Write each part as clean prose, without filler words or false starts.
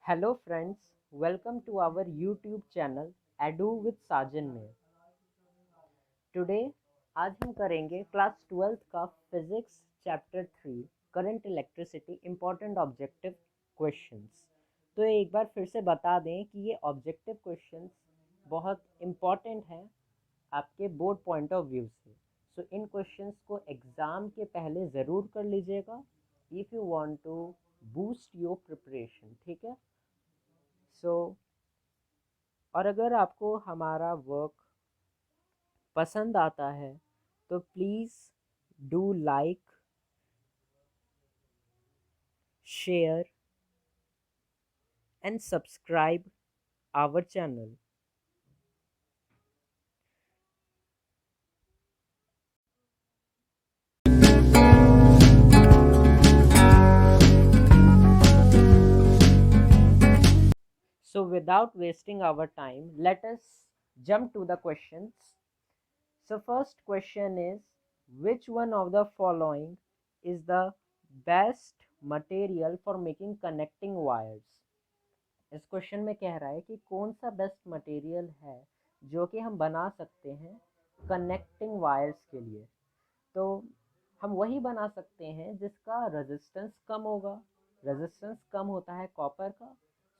Hello friends, welcome to our YouTube channel Edu with Sajan में। Today आज हम करेंगे क्लास 12th का physics chapter 3 current electricity important objective questions. तो एक बार फिर से बता दें कि ये ऑब्जेक्टिव क्वेश्चंस बहुत इम्पॉर्टेंट हैं आपके बोर्ड पॉइंट ऑफ व्यू से। सो इन क्वेश्चंस को एग्ज़ाम के पहले ज़रूर कर लीजिएगा if you want to boost your preparation, ठीक है। सो और अगर आपको हमारा वर्क पसंद आता है तो please do like, share and subscribe our channel. So without wasting our time, let us jump to the questions. So first question is, which one of the following is the best material for making connecting wires? इस question में कह रहा है कि कौन सा best material है जो कि हम बना सकते हैं कनेक्टिंग वायर्स के लिए। तो हम वही बना सकते हैं जिसका रेजिस्टेंस कम होगा। रेजिस्टेंस कम होता है कॉपर का,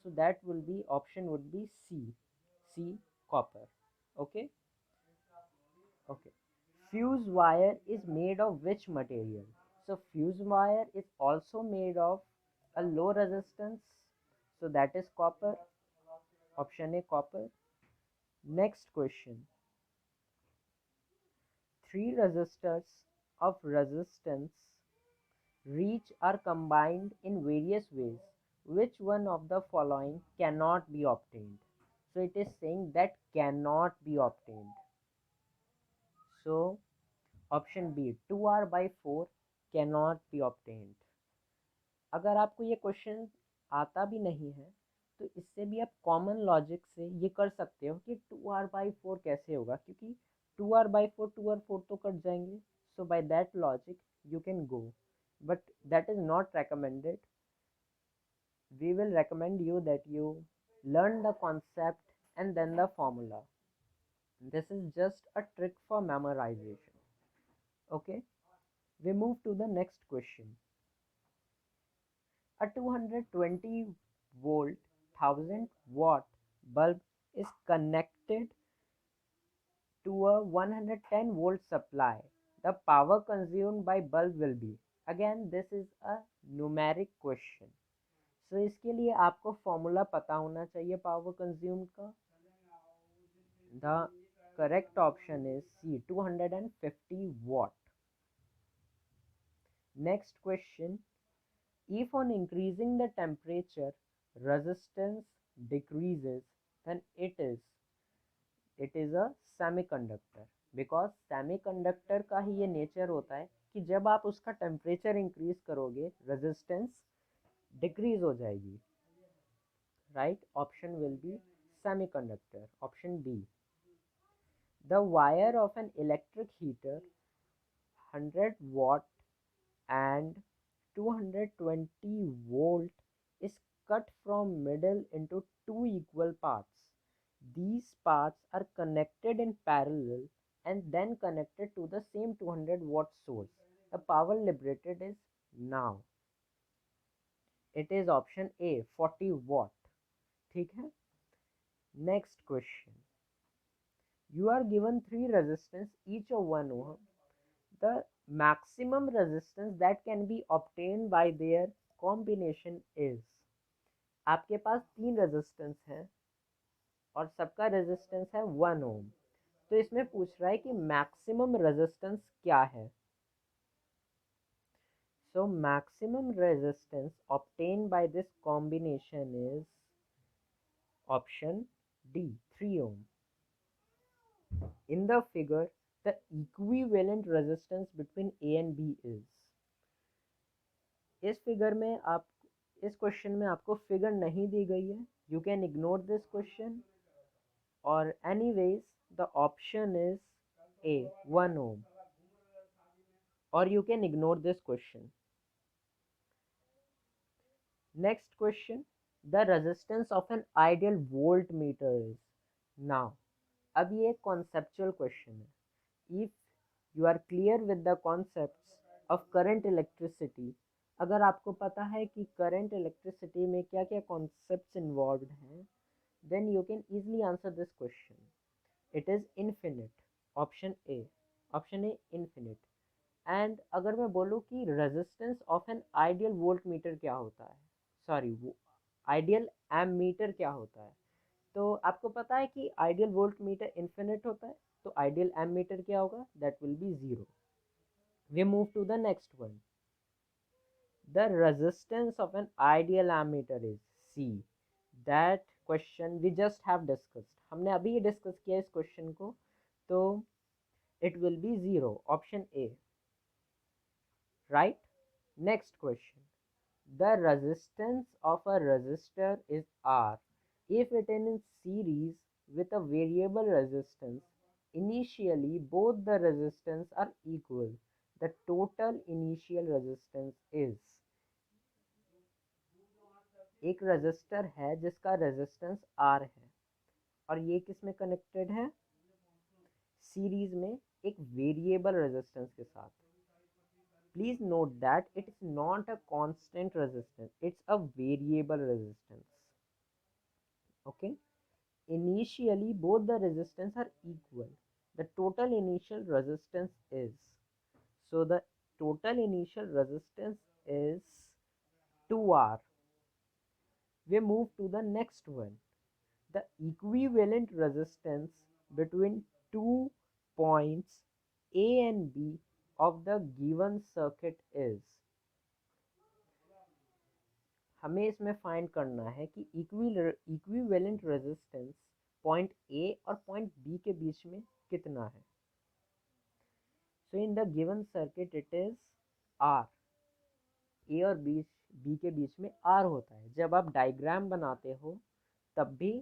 so that will be option would be C copper. Okay okay. Fuse wire is made of which material? So fuse wire is also made of a low resistance, so that is copper. Option A, copper. Next question. Three resistors of resistance reach are combined in various ways. Which one of the following cannot be obtained? So it is saying that cannot be obtained. So option B, 2R by 4 cannot be obtained. अगर आपको ये question आता भी नहीं है तो इससे भी आप कॉमन लॉजिक से ये कर सकते हो कि 2R/4 कैसे होगा, क्योंकि 2R/4 2R/4 तो कट जाएंगे। So by that logic you can go, but that is not recommended. We will recommend you that you learn the concept and then the formula. This is just a trick for memorization. Okay, we move to the next question. A 220 volt 1000 watt bulb is connected to a 110 volt supply. The power consumed by bulb will be, again this is a numeric question. So इसके लिए आपको formula पता होना चाहिए power consume का। The correct option is C, 250 watt. Next question. If on increasing the temperature resistance decreases, then it is a semiconductor, because semiconductor का ही ये nature होता है कि जब आप उसका टेम्परेचर इंक्रीज करोगे रेजिस्टेंस डिक्रीज हो जाएगी। Right, option will be semiconductor. Option B. The wire of an electric heater 100 watt and 220 volt is cut from middle into two equal parts. These parts are connected in parallel and then connected to the same 200 watt source. The power liberated is now. It is option A, 40 watt. ठीक है। Next question. You are given three resistance, each of 1 ohm. The maximum resistance that can be obtained by their combination is, आपके पास तीन resistance हैं और सबका resistance है 1 ओम। तो इसमें पूछ रहा है कि मैक्सिमम रेजिस्टेंस क्या है। So maximum resistance obtained by this combination is option D, 3 ohm. In the figure, the equivalent resistance between A and B is, इस फिगर में आप, इस क्वेश्चन में आपको फिगर नहीं दी गई है, you can ignore this question, और anyways the option is A, 1 ohm, और you can ignore this question. Next question. The resistance of an ideal voltmeter is. Now अब ये एक कॉन्सेप्चुअल क्वेश्चन है। If you are clear with the concepts of current electricity, अगर आपको पता है कि करंट इलेक्ट्रिसिटी में क्या क्या कॉन्सेप्ट्स इन्वॉल्व हैं, then you can easily answer this question. It is infinite. Option A. Option A infinite. And अगर मैं बोलूँ कि resistance of an ideal volt meter क्या होता है, सॉरी वो आइडियल एम मीटर क्या होता है, तो आपको पता है कि आइडियल वोल्ट मीटर इन्फिनिट होता है, तो आइडियल एम मीटर क्या होगा, that will be zero. We move to the next one. The resistance of an ideal ammeter is C. That question we just have discussed, हमने अभी ये discuss किया इस क्वेश्चन को, तो it will be zero, option A, right. Next question, the resistance of a resistor is R if it is in series with a variable resistance. Initially, both the resistance are equal. The total initial resistance is। एक resistor है जिसका resistance R है और ये किस में connected है, series में एक वेरिएबल रेजिस्टेंस के साथ। Please note that it is not a constant resistance, it's a variable resistance. Okay. Initially, both the resistance are equal. The total initial resistance is, so the total initial resistance is 2R. We move to the next one. The equivalent resistance between 2 points A and B of the given circuit is। हमें इसमें find करना है कि equivalent resistance point A और point B के बीच में कितना है। So in the given circuit it is R, A और बी के बीच में आर होता है। जब आप डायग्राम बनाते हो तब भी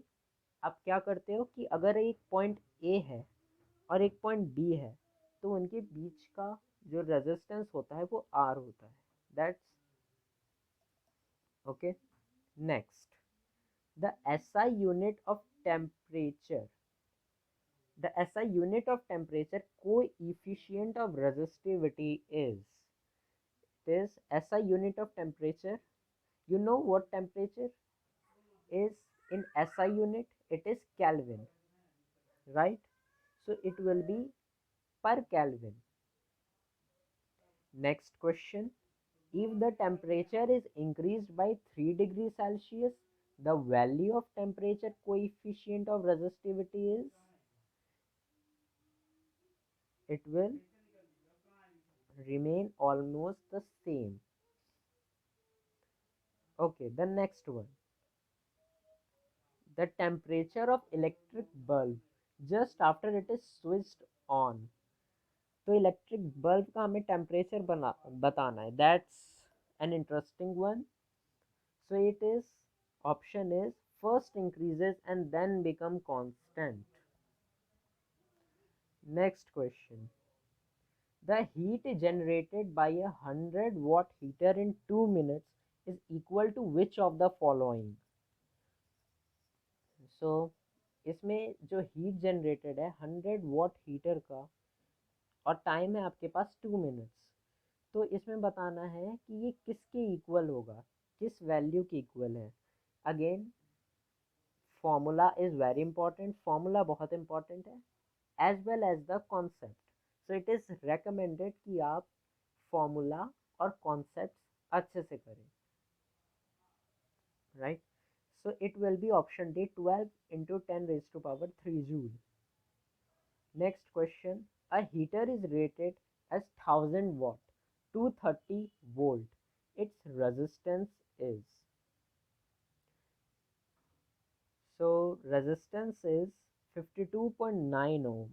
आप क्या करते हो कि अगर एक पॉइंट ए है और एक पॉइंट बी है तो उनके बीच का जो रेजिस्टेंस होता है वो आर होता है, that's okay. Next, the SI unit of temperature, the SI unit of temperature coefficient of resistivity is, this SI unit of temperature, you know what temperature is in SI unit, it is Kelvin, right? So it will be per Kelvin. Next question, if the temperature is increased by 3 degrees Celsius, the value of temperature coefficient of resistivity is, it will remain almost the same. Okay, the next one, the temperature of electric bulb just after it is switched on। तो electric bulb का हमें temperature बताना है, that's an interesting one. So it is, option is first increases and then become constant. Next question, the heat generated by a 100-watt heater in 2 minutes is equal to which of the following। सो इसमें जो heat generated है 100 वाट heater का और time है आपके पास 2 minutes, तो इसमें बताना है कि ये किसके इक्वल होगा, किस वैल्यू के इक्वल है। Again formula is very important, formula बहुत इंपॉर्टेंट है as well as the concept. So it is recommended कि आप फॉर्मूला और कॉन्सेप्ट अच्छे से करें, right. So it will be option D, 12 into 10 raised to power 3 joule. Next question, a heater is rated as 1000 watt, 230 volt. Its resistance is, so resistance is 52.9 ohm.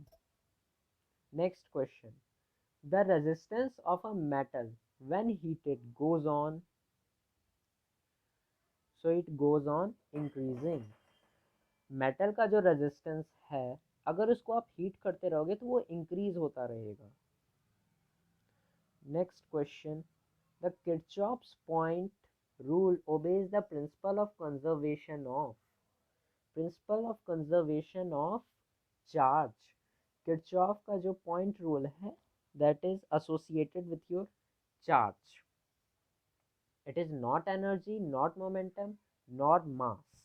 Next question, the resistance of a metal when heated goes on, so it goes on increasing। Metal का जो resistance है अगर उसको आप heat करते रहोगे तो वो इंक्रीज होता रहेगा। Next question, the Kirchhoff's point rule obeys the principle of conservation of charge. Kirchhoff का जो point rule है, that is associated with your charge. It is not energy, not momentum, nor mass.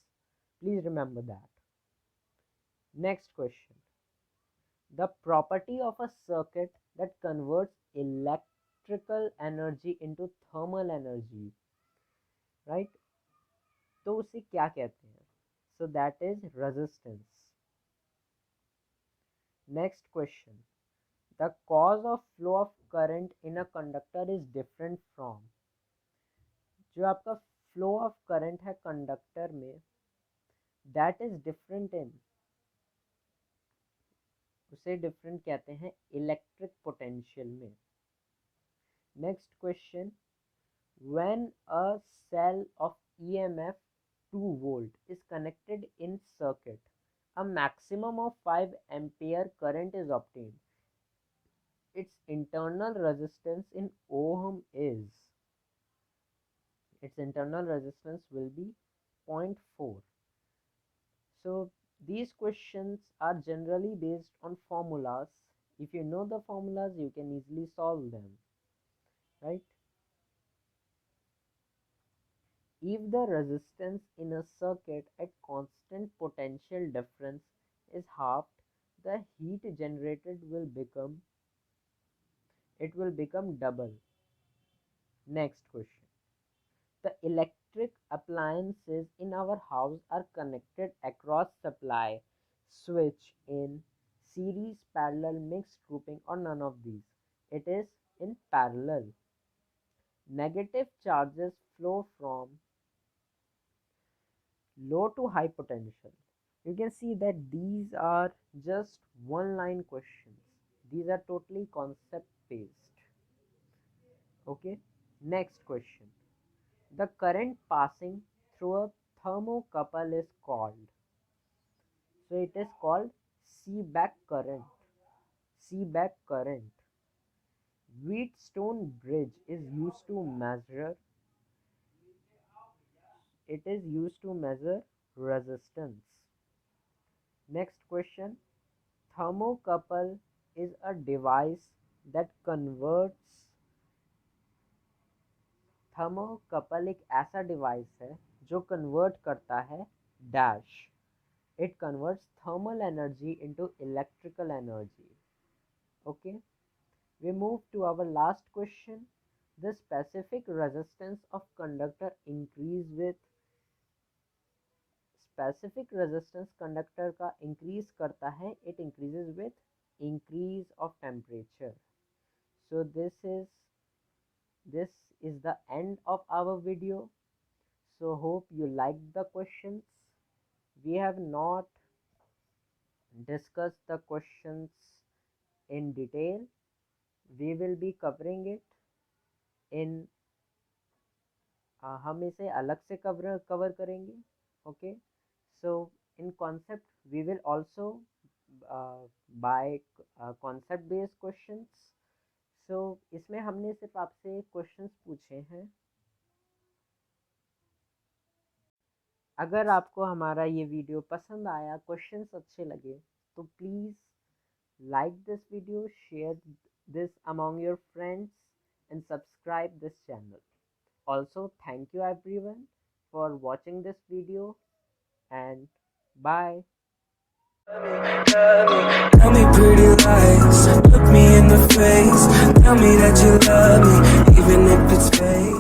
Please remember that. Next question. The property of a circuit that converts electrical energy into thermal energy, right? तो उसे क्या कहते हैं? So that is resistance. Next question. The cause of flow of current in a conductor is different from. जो आपका flow of current है conductor में, that is different in, उसे different कहते हैं electric potential में. Next question. When a cell of EMF 2 volt is connected in circuit, a maximum of 5 ampere current is obtained. Its internal resistance in ohm is, its internal resistance will be 0.4. So these questions are generally based on formulas. If you know the formulas, you can easily solve them, right? If the resistance in a circuit at constant potential difference is halved, the heat generated will become double. Next question. The electric appliances in our house are connected across supply switch in series, parallel, mixed grouping, or none of these. It is in parallel. Negative charges flow from low to high potential. You can see that these are just one line questions. These are totally concept based. Okay, next question. The current passing through a thermocouple is called, so it is called Seebeck current. Seebeck current. Wheatstone bridge is used to measure, it is used to measure resistance. Next question. Thermocouple is a device that converts, thermocouple एक ऐसा device है जो convert करता है dash, it converts thermal energy into electrical energy. Okay, we move to our last question. The specific resistance of conductor increase with, specific resistance conductor का increase करता है, it increases with increase of temperature. So this is the end of our video. So hope you liked the questions. We have not discussed the questions in detail. We will be covering it in, हम इसे अलग से cover करेंगे. Okay, so in concept we will also buy concept based questions. So इसमें हमने सिर्फ आपसे questions पूछे हैं. अगर आपको हमारा ये वीडियो पसंद आया, क्वेश्चंस अच्छे लगे, तो please like this video, share this among your friends, and subscribe this channel. Also, thank you everyone for watching this video, and bye. Tell me pretty lies, look me in the face, tell me that you love me, even if it's fake.